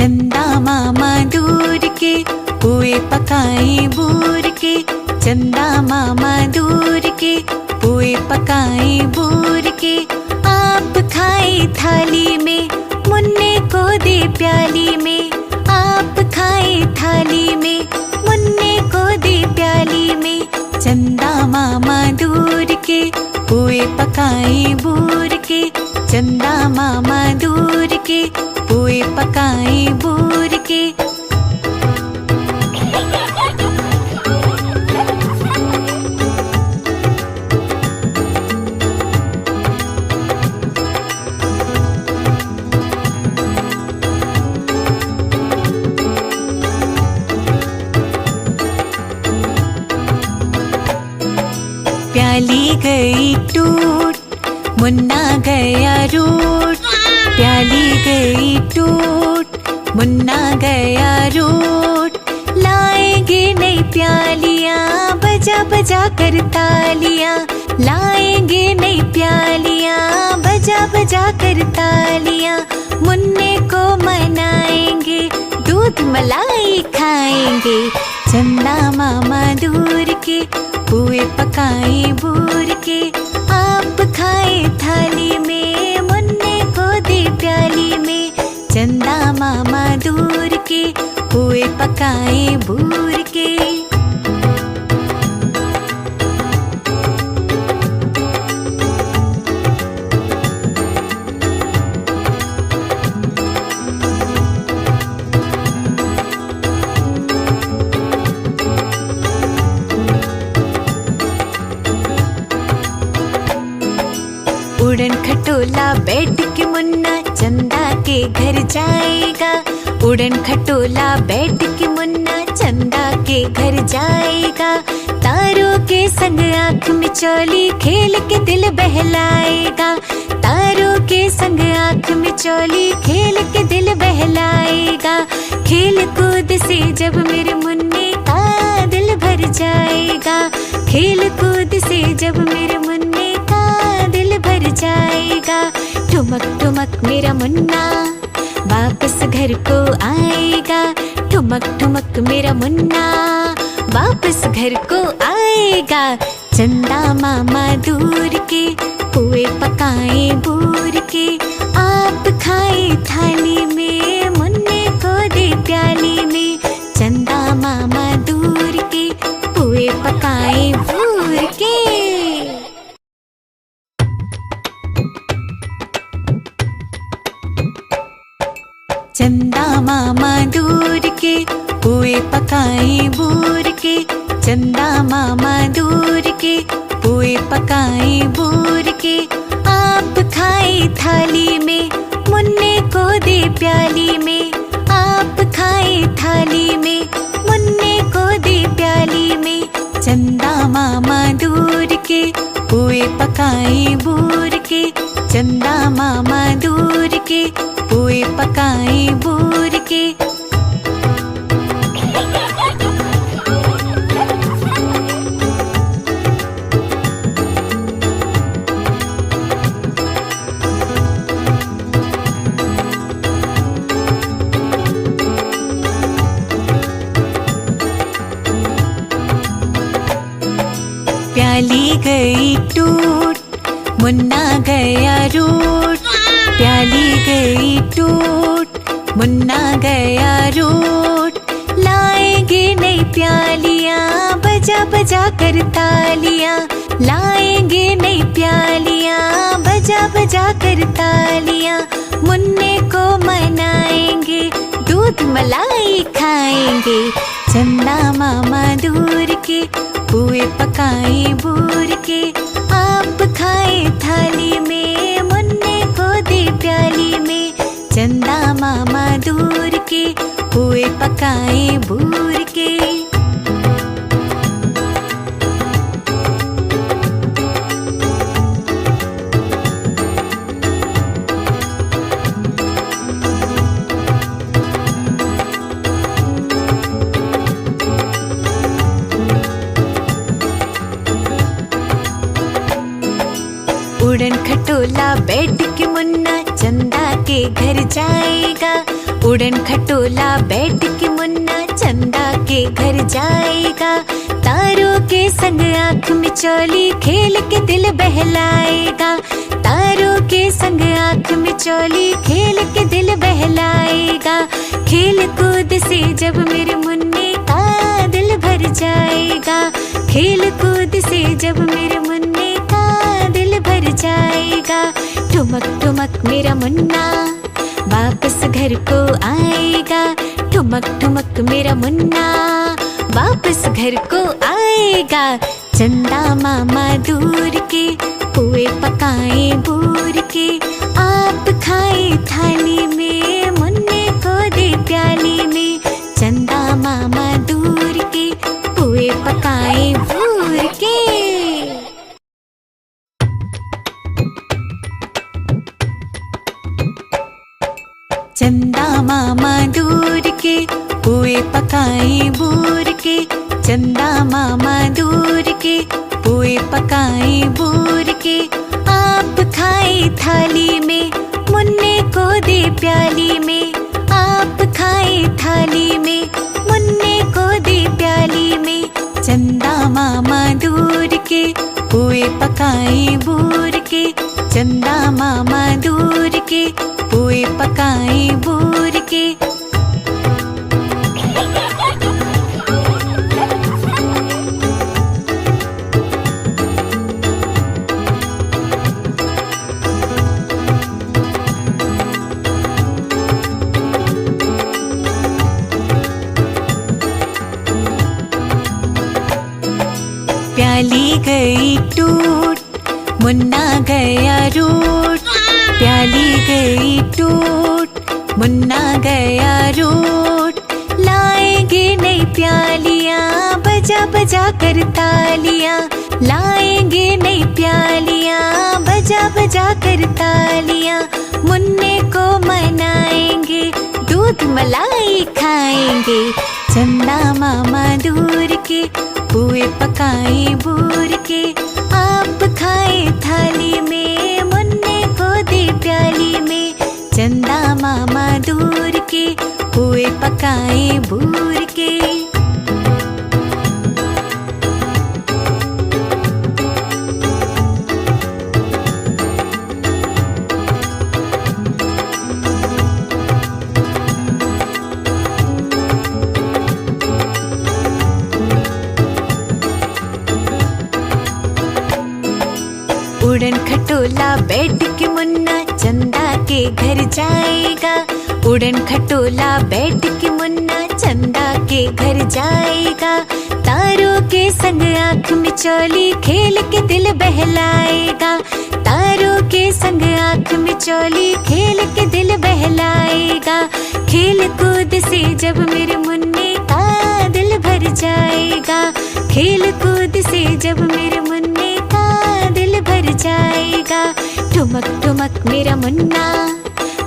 चंदा मामा दूर के पुए पकाए बूर के। चंदा मामा दूर के पुए पकाए बूर के। आप खाए थाली में मुन्ने को दे प्याली में। आप खाए थाली में मुन्ने को दे प्याली में। चंदा मामा दूर के पुए पकाए बूर के। चंदा मामा दूर के पुए पकाए बूर के। प्याली गई टूट मुन्ना गया रूट। प्याली गई टूट मुन्ना गया रूट। लाएंगे नई प्यालियाँ बजा बजा कर तालियाँ। लाएंगे नई प्यालियाँ बजा बजा कर तालियाँ। मुन्ने को मनाएंगे दूध मलाई खाएंगे। चंदा मामा दूर के पुए पकाए बूर के। आप खाए थाली में मुन्ने को दे प्याली में। चंदा मामा दूर के पुए पकाए बूर के। उड़न खटोला बैठ के मुन्ना चंदा के घर जाएगा। उड़न खटोला बैठ के मुन्ना चंदा के घर जाएगा। तारों के संग आँख मिचौली खेल के दिल बहलाएगा। तारों के संग आँख मिचौली खेल के दिल बहलाएगा। खेल कूद से जब मेरे मुन्ने का दिल भर जाएगा। खेल कूद से जब मेरे मुन्ने का दिल भर जाएगा। ठुमक ठुमक मेरा मुन्ना वापस घर को आएगा। ठुमक ठुमक मेरा मुन्ना वापस घर को आएगा। चंदा मामा दूर के पुए पकाए बूर के। आप खाए थाली में मुन्ने को दे प्याली में। चंदा मामा दूर के पुए पकाए बूर के। चंदा मामा दूर के पुए पकाए बूर के। चंदा मामा दूर के पुए पकाए बूर के। आप खाए थाली में मुन्ने को दे प्याली में। आप खाए थाली में मुन्ने को दे प्याली में। चंदा मामा दूर के पुए पकाए बूर के। चंदा मामा दूर के पुए पकाए बूर के। प्याली गई टूट मुन्ना गया रूट। प्याली गई टूट मुन्ना गया रूट। लाएंगे नई प्यालियाँ बजा बजा कर तालियाँ। लाएंगे नई प्यालियाँ बजा बजा कर तालियाँ। मुन्ने को मनाएंगे दूध मलाई खाएंगे। चंदा मामा दूर के पुए पकाए बूर के। आप खाए थाली में मुन्ने को दे प्याली में। चंदा मामा दूर के पुए पकाए बूर के। उड़न खटोला बैठ के मुन्ना चंदा के घर जाएगा। उड़न खटोला बैठ के मुन्ना चंदा के घर जाएगा। तारों के संग आँख मिचौली खेल के दिल बहलाएगा। तारों के संग आँख मिचौली खेल के दिल बहलाएगा। खेल कूद से जब मेरे मुन्ने का दिल भर जाएगा। खेल कूद से जब मेरे मुन्ने का दिल भर जाएगा। ठुमक ठुमक मेरा मुन्ना वापस घर को आएगा। ठुमक ठुमक मेरा मुन्ना वापस घर को आएगा। चंदा मामा दूर के पुए पकाए बूर के, आप खाए थाली में मुन्ने को दे प्याली में। चंदा मामा दूर के पुए पकाए बूर के। चंदा मामा दूर के पुए पकाए बूर के। चंदा मामा दूर के पुए पकाए बूर के, आप खाए थाली में मुन्ने को दे प्याली में। आप खाए थाली में मुन्ने को दे प्याली में। चंदा मामा दूर के पुए पकाए बूर के। चंदा मामा दूर के पुए पकाए बूर के। प्याली गई टूट मुन्ना गया रूठ। प्याली गई टूट मुन्ना गया रूठ। लाएंगे नई प्यालियाँ बजा बजा कर तालियाँ। लाएंगे नई प्यालियाँ बजा बजा कर तालियाँ। मुन्ने को मनाएंगे दूध मलाई खाएंगे। चंदा मामा दूर के पुए पकाए बूर के, आप खाए थाली में मुन्ने को दे प्याली में। चंदा मामा दूर के पुए पकाए बूर के। उड़न खटोला बैठ के मुन्ना चंदा के घर जाएगा। उड़न खटोला बैठ के मुन्ना चंदा के घर जाएगा। तारों के संग आँख मिचौली खेल के दिल बहलाएगा। तारों के संग आँख मिचौली खेल के दिल बहलाएगा। खेल कूद से जब मेरे मुन्ने का दिल भर जाएगा। खेल कूद से जब मेरे मुन्ने का दिल भर जाएगा। ठुमक ठुमक मेरा मुन्ना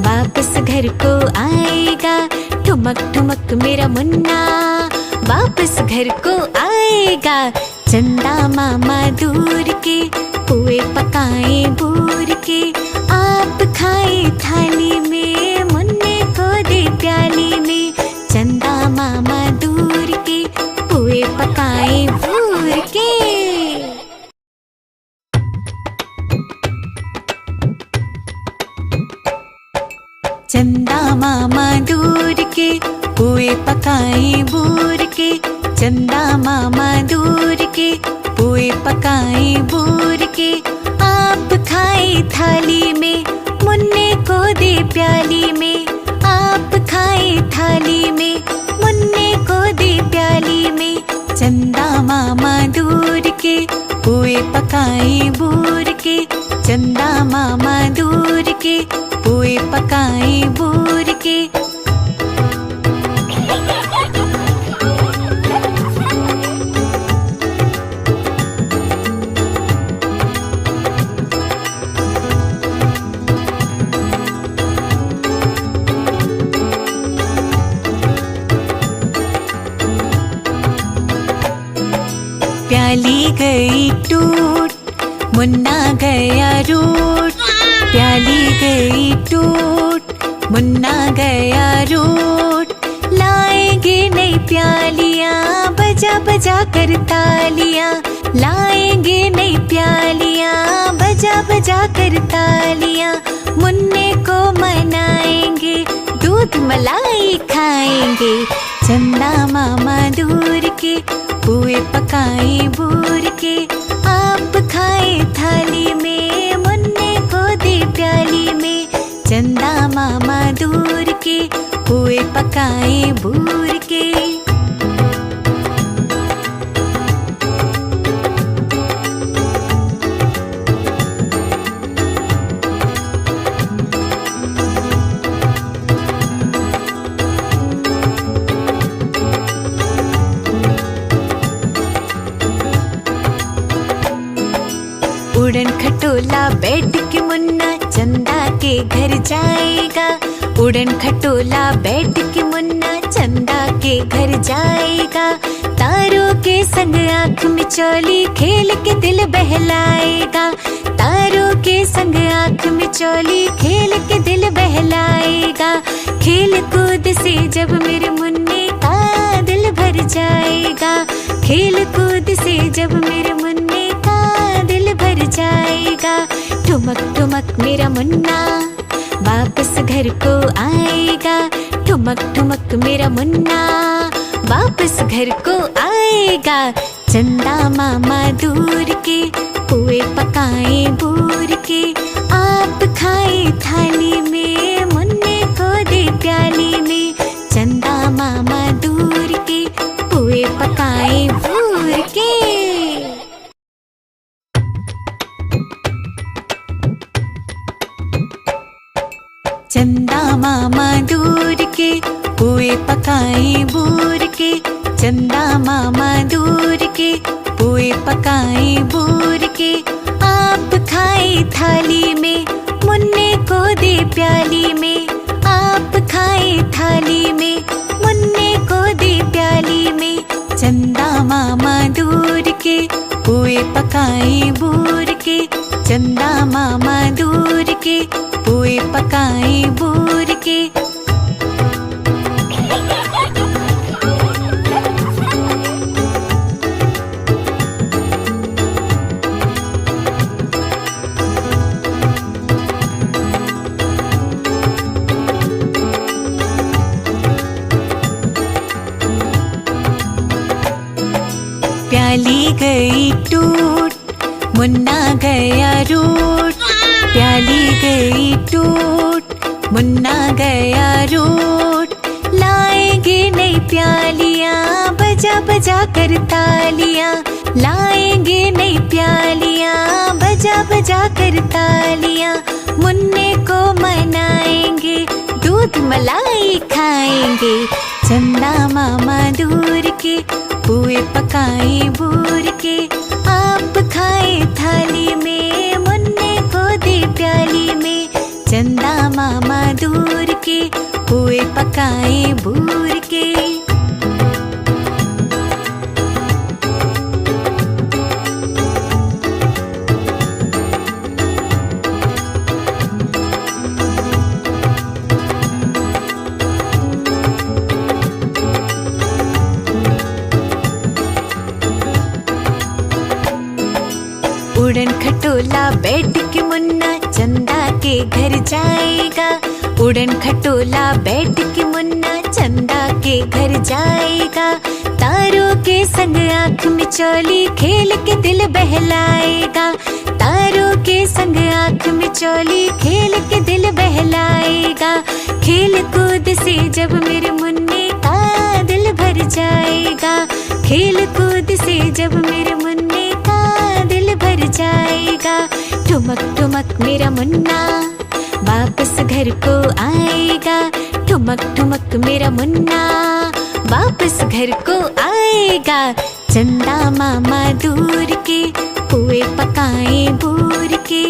वापस घर को आएगा। ठुमक ठुमक मेरा मुन्ना वापस घर को आएगा। चंदा मामा दूर के पुए पकाए बूर के, आप खाए थाली में मुन्ने को दे प्याली में। चंदा मामा दूर के पुए पकाए बूर के। चंदा मामा दूर के पुए पकाए बूर के। चंदा मामा दूर के पुए पकाए बूर के, आप खाए थाली में मुन्ने को दे प्याली में। आप खाए थाली में मुन्ने को दे प्याली में। चंदा मामा दूर के पुए पकाए बूर के। चंदा मामा दूर के पुए पकाए बूर के। प्याली गई टूट मुन्ना गया रूठ। प्याली गई टूट मुन्ना गया रूठ। कर तालियां, लाएंगे नई प्यालियां, बजा बजा कर तालियां, मुन्ने को मनाएंगे, दूध मलाई खाएंगे। चंदा मामा दूर के, पुए पकाए बूर के, आप खाए थाली में, मुन्ने को दे प्याली में। चंदा मामा दूर के, पुए पकाए बूर के। उड़न खटोला बैठ के मुन्ना चंदा के घर जाएगा। उड़न खटोला बैठ के मुन्ना चंदा के घर जाएगा। तारों के संग आँख मिचौली खेल के दिल बहलाएगा। तारों के संग आँख मिचौली खेल के दिल बहलाएगा। खेल कूद से जब मेरे मुन्ने का दिल भर जाएगा। खेल कूद से जब मेरे मुन्ने का दिल भर जाएगा। ठुमक ठुमक मेरा मुन्ना वापस घर को आएगा। ठुमक ठुमक मेरा मुन्ना वापस घर को आएगा। चंदा मामा दूर के, पुए पकाए बूर के, आप खाए थाली में, मुन्ने को दे प्याली में। चंदा मामा दूर के, पुए पकाए बूर के। चंदा मामा दूर के, पुए पकाए बूर के। चंदा मामा दूर के, पुए पकाए बूर के, आप खाए थाली में, मुन्ने को दे प्याली में। आप खाए थाली में, मुन्ने को दे प्याली में। चंदा मामा दूर के, पुए पकाए बूर के। चंदा मामा दूर के, पुए पकाए बूर के। प्याली गई टूट, मुन्ना गया रूठ। प्याली गई टूट, मुन्ना गया रूठ। लाएंगे नई प्यालियां, बजा बजा कर तालियां। लाएंगे नई प्यालियां, बजा बजा कर तालियां। मुन्ने को मनाएंगे, दूध मलाई खाएंगे। चंदा मामा दूर के, पुए पकाए बूर के, आप खाए थाली में, मुन्ने को दे प्याली में। चंदा मामा दूर के, पुए पकाए बूर के। उड़न खटोला बैठ के मुन्ना चंदा के घर जाएगा। उड़न खटोला बैठ के मुन्ना चंदा के घर जाएगा। तारों के संग आँख मिचौली खेल के दिल बहलाएगा। तारों के संग आँख मिचौली खेल के दिल बहलाएगा। खेल कूद से जब मेरे मुन्ने का दिल भर जाएगा। खेल कूद से जब मेरे मुन्ने का दिल भर जाएगा। ठुमक ठुमक मेरा मुन्ना वापस घर को आएगा। ठुमक ठुमक मेरा मुन्ना वापस घर को आएगा। चंदा मामा दूर के, पुए पकाए बूर के,